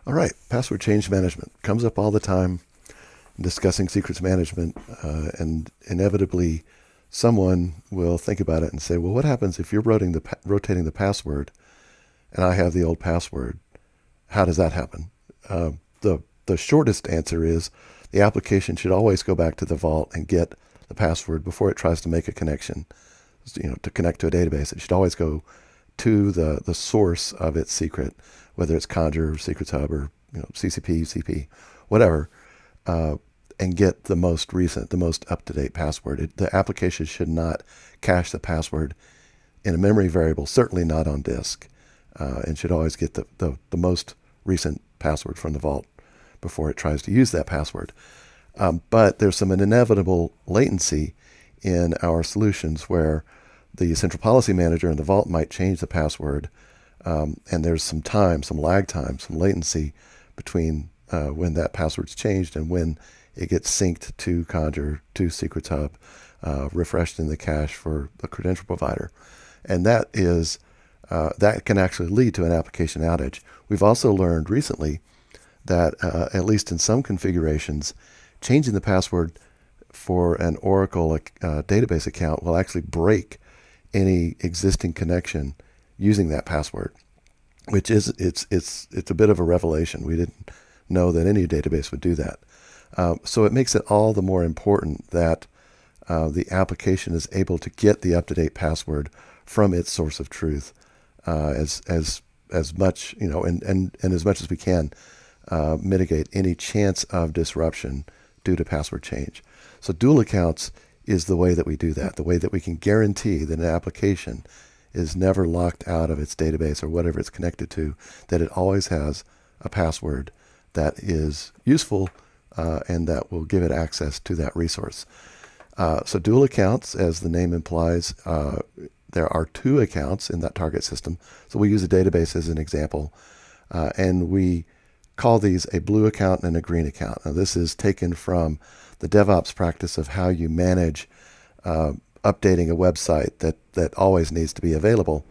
All right, password change management comes up all the time in discussing secrets management, and inevitably someone will think about it and say, well, what happens if you're rotating the password and I have the old password? How does that happen? The shortest answer is the application should always go back to the vault and get the password before it tries to make a connection. To connect to a database, it should always go to the source of its secret, whether it's Conjure, or Secrets Hub, or CCP, CP, whatever, uh, and get the most recent, the most up-to-date password. The application should not cache the password in a memory variable, certainly not on disk, and should always get the most recent password from the vault before it tries to use that password. But there's some inevitable latency in our solutions where the central policy manager and the vault might change the password, and there's some time, some lag time, some latency between when that password's changed and when it gets synced to Conjure, to Secrets Hub, refreshed in the cache for the credential provider. And that can actually lead to an application outage. We've also learned recently that, at least in some configurations, changing the password for an Oracle database account will actually break any existing connection using that password, which is it's a bit of a revelation. We didn't know that any database would do that. So it makes it all the more important that the application is able to get the up-to-date password from its source of truth, as much, and as much as we can, mitigate any chance of disruption due to password change. So dual accounts is the way that we do that, the way that we can guarantee that an application is never locked out of its database or whatever it's connected to, that it always has a password that is useful, and that will give it access to that resource. So dual accounts, as the name implies, there are two accounts in that target system. So we use a database as an example, and we call these a blue account and a green account. Now, this is taken from the DevOps practice of how you manage updating a website that always needs to be available.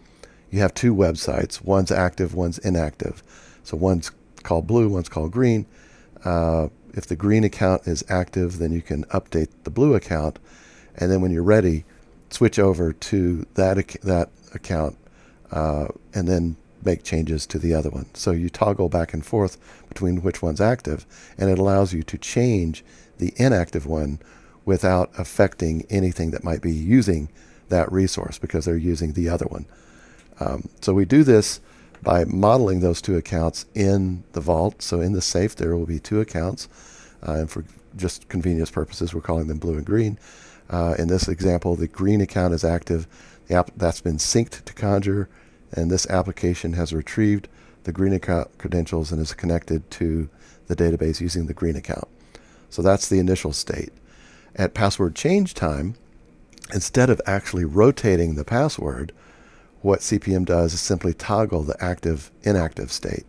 You have two websites. One's active, one's inactive. So one's called blue, one's called green. If the green account is active, then you can update the blue account. And then when you're ready, switch over to that account, and then make changes to the other one. So you toggle back and forth between which one's active, and it allows you to change the inactive one without affecting anything that might be using that resource because they're using the other one. So we do this by modeling those two accounts in the vault. So in the safe, there will be two accounts, and for just convenience purposes, we're calling them blue and green. In this example, the green account is active. That's been synced to Conjure, and this application has retrieved the green account credentials and is connected to the database using the green account. So that's the initial state. At password change time, instead of actually rotating the password, what CPM does is simply toggle the active-inactive state.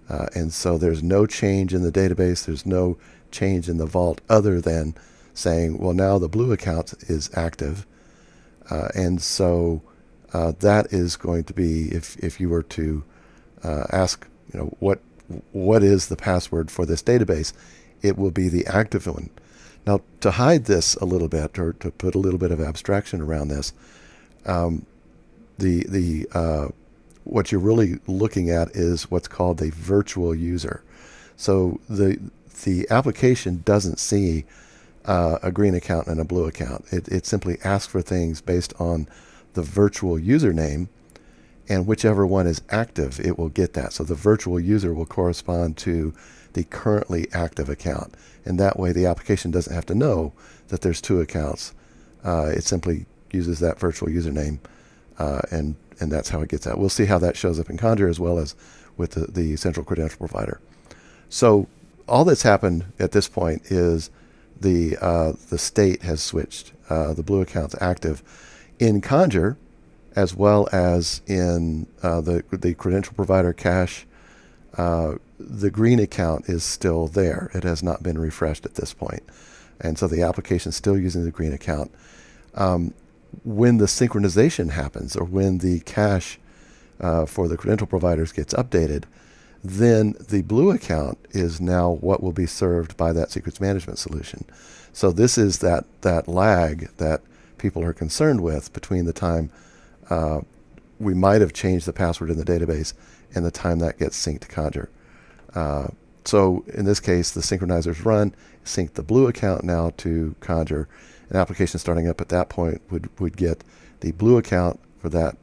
And so there's no change in the database, there's no change in the vault other than saying, well, now the blue account is active. And so that is going to be, if you were to ask, what is the password for this database, it will be the active one. Now, to hide this a little bit, or to put a little bit of abstraction around this, what you're really looking at is what's called a virtual user. So the application doesn't see a green account and a blue account. It simply asks for things based on the virtual username, and whichever one is active, it will get that. So the virtual user will correspond to the currently active account. And that way the application doesn't have to know that there's two accounts. It simply uses that virtual username, and that's how it gets that. We'll see how that shows up in Conjure as well as with the central credential provider. So all that's happened at this point is the state has switched. The blue account's active in Conjure, as well as in the credential provider cache. The green account is still there. It has not been refreshed at this point. And so the application is still using the green account. When the synchronization happens, or when the cache for the credential providers gets updated, then the blue account is now what will be served by that secrets management solution. So this is that lag that people are concerned with between the time we might have changed the password in the database and the time that gets synced to Conjur. So in this case, the synchronizers run, sync the blue account now to Conjur. An application starting up at that point would get the blue account for that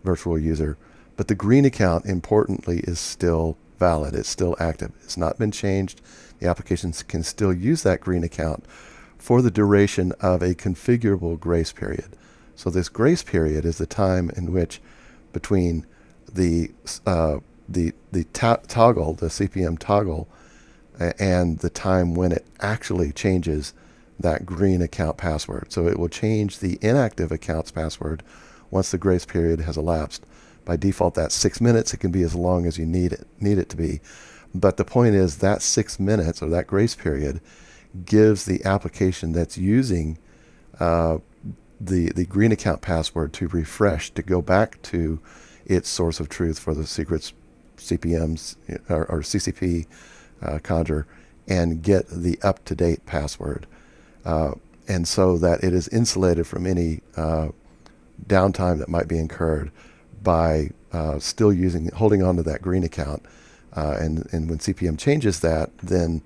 virtual user, but the green account, importantly, is still valid. It's still active. It's not been changed. The applications can still use that green account for the duration of a configurable grace period. So this grace period is the time in which between the toggle, the CPM toggle, and the time when it actually changes that green account password. So it will change the inactive account's password once the grace period has elapsed. By default, that's 6 minutes. It can be as long as you need it to be. But the point is that 6 minutes, or that grace period, gives the application that's using the green account password to refresh, to go back to its source of truth for the secrets CPMs or CCP Conjur, and get the up-to-date password. And so that it is insulated from any downtime that might be incurred by still holding on to that green account. And when CPM changes that, then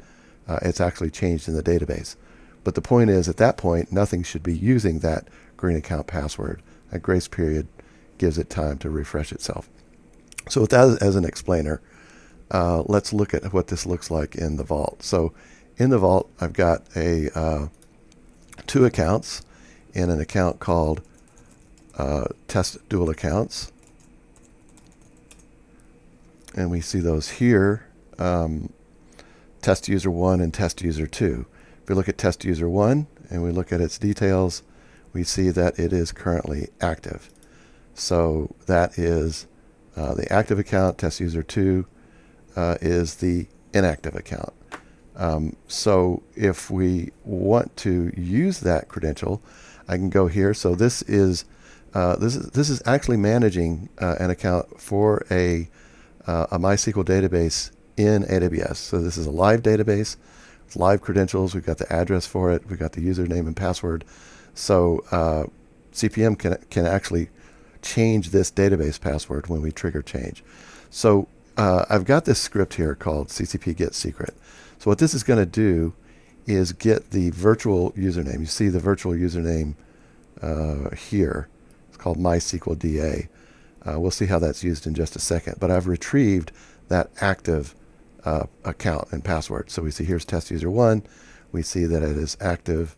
it's actually changed in the database. But the point is, at that point, nothing should be using that green account password. That grace period gives it time to refresh itself. So with that as an explainer, let's look at what this looks like in the Vault. So in the Vault, I've got two accounts in an account called test dual accounts. And we see those here, test user 1 and test user 2. If we look at test user 1 and we look at its details, we see that it is currently active. So that is the active account. Test user 2 is the inactive account. So if we want to use that credential, I can go here. So this is actually managing an account for a MySQL database in AWS. So this is a live database. It's live credentials. We've got the address for it. We've got the username and password. So CPM can actually change this database password when we trigger change. So I've got this script here called CCP get secret. So what this is going to do is get the virtual username. You see the virtual username here. It's called MySQL DA. We'll see how that's used in just a second. But I've retrieved that active account and password. So we see here's test user 1. We see that it is active,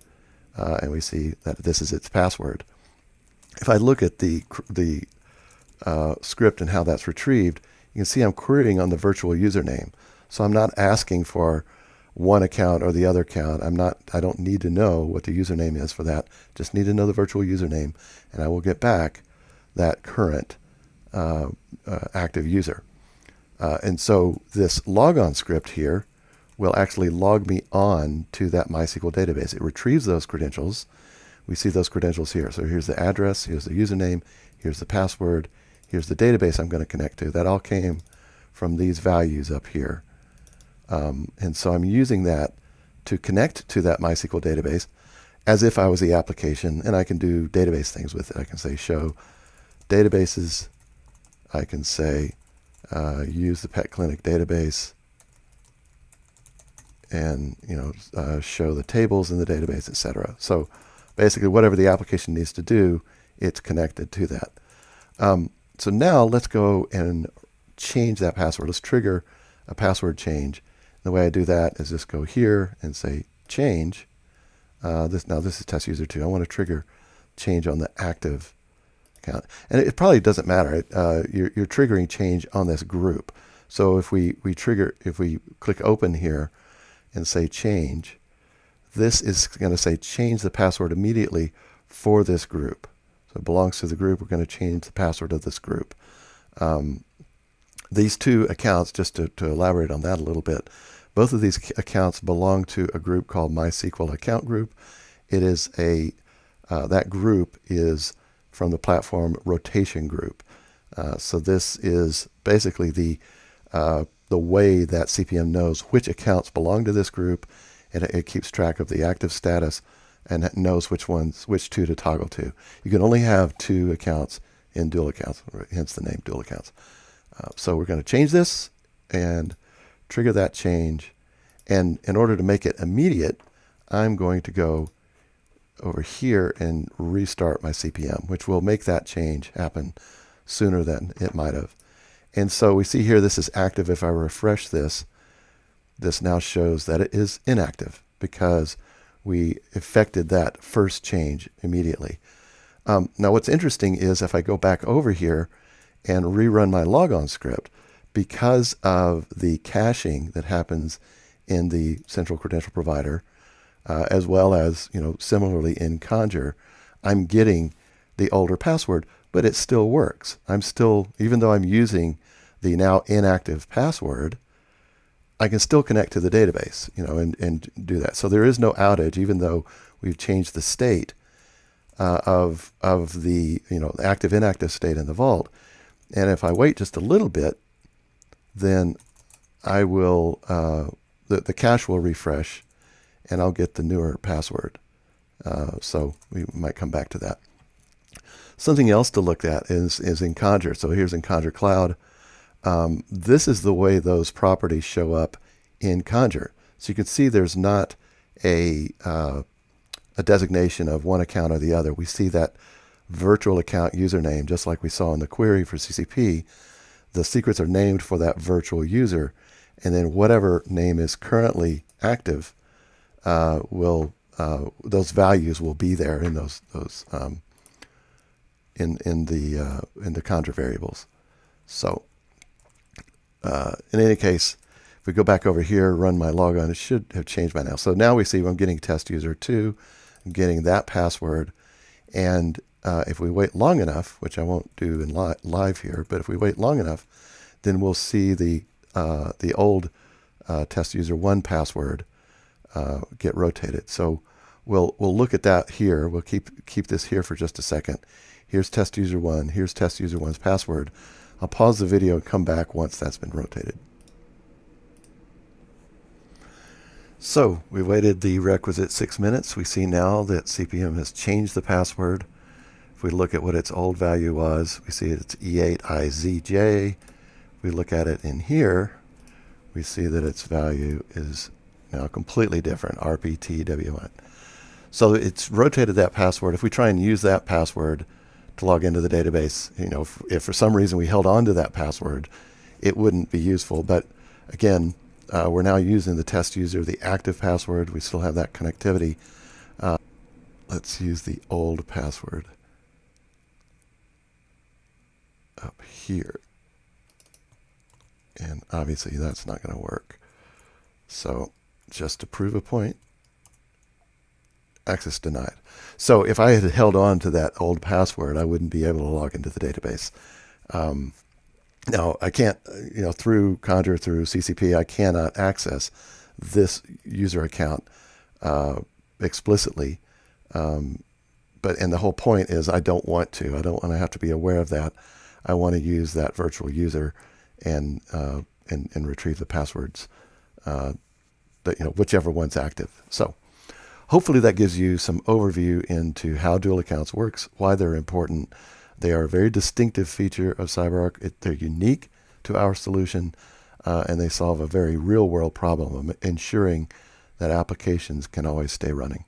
and we see that this is its password. If I look at the script and how that's retrieved, you can see I'm querying on the virtual username. So I'm not asking for one account or the other account. I don't need to know what the username is for that. Just need to know the virtual username, and I will get back that current active user. And so this logon script here will actually log me on to that MySQL database. It retrieves those credentials. We see those credentials here. So here's the address, here's the username, here's the password, here's the database I'm going to connect to. That all came from these values up here. And so I'm using that to connect to that MySQL database as if I was the application, and I can do database things with it. I can say show databases. I can say use the Pet Clinic database, and show the tables in the database, etc. So basically, whatever the application needs to do, it's connected to that. So now let's go and change that password. Let's trigger a password change. The way I do that is just go here and say change. This is test user 2. I want to trigger change on the active account, and it probably doesn't matter. You're triggering change on this group. So if we click open here and say change, this is going to say change the password immediately for this group. So it belongs to the group. We're going to change the password of this group. These two accounts, just to elaborate on that a little bit, both of these accounts belong to a group called MySQL Account Group. It is that group is from the platform Rotation Group. So this is basically the the way that CPM knows which accounts belong to this group, and it keeps track of the active status, and it knows which two to toggle to. You can only have two accounts in dual accounts, hence the name dual accounts. So we're going to change this and trigger that change. And in order to make it immediate, I'm going to go over here and restart my CPM, which will make that change happen sooner than it might have. And so we see here this is active. If I refresh this, this now shows that it is inactive because we effected that first change immediately. Now what's interesting is if I go back over here and rerun my logon script, because of the caching that happens in the central credential provider, as well as, similarly in Conjur, I'm getting the older password, but it still works. I'm still, even though I'm using the now inactive password, I can still connect to the database, and do that. So there is no outage, even though we've changed the state of the active inactive state in the vault. And if I wait just a little bit, then I will the cache will refresh, and I'll get the newer password. So we might come back to that. Something else to look at is in Conjur. So here's in Conjur Cloud. This is the way those properties show up in Conjur. So you can see there's not a designation of one account or the other. We see that virtual account username, just like we saw in the query for CCP. The secrets are named for that virtual user, and then whatever name is currently active those values will be there in those in the Conjur variables. So in any case, if we go back over here, run my logon, it should have changed by now. So now we see I'm getting test user 2, I'm getting that password, and if we wait long enough, which I won't do in live here, but if we wait long enough, then we'll see the old test user 1 password get rotated. So we'll look at that here. We'll keep this here for just a second. Here's test user 1. Here's test user 1's password. I'll pause the video and come back once that's been rotated. So we waited the requisite 6 minutes. We see now that CPM has changed the password. If we look at what its old value was, we see it's E8IZJ. If we look at it in here, we see that its value is now completely different, RPTW1. So it's rotated that password. If we try and use that password to log into the database, if for some reason we held on to that password, it wouldn't be useful. But again, we're now using the test user, the active password. We still have that connectivity. Let's use the old password up here. And obviously that's not going to work. So just to prove a point, access denied. So if I had held on to that old password, I wouldn't be able to log into the database. Now I can't, through Conjur, through CCP, I cannot access this user account explicitly. And the whole point is I don't want to. I don't want to have to be aware of that. I want to use that virtual user and retrieve the passwords, whichever one's active. So hopefully that gives you some overview into how dual accounts works, why they're important. They are a very distinctive feature of CyberArk. They're unique to our solution, and they solve a very real-world problem of ensuring that applications can always stay running.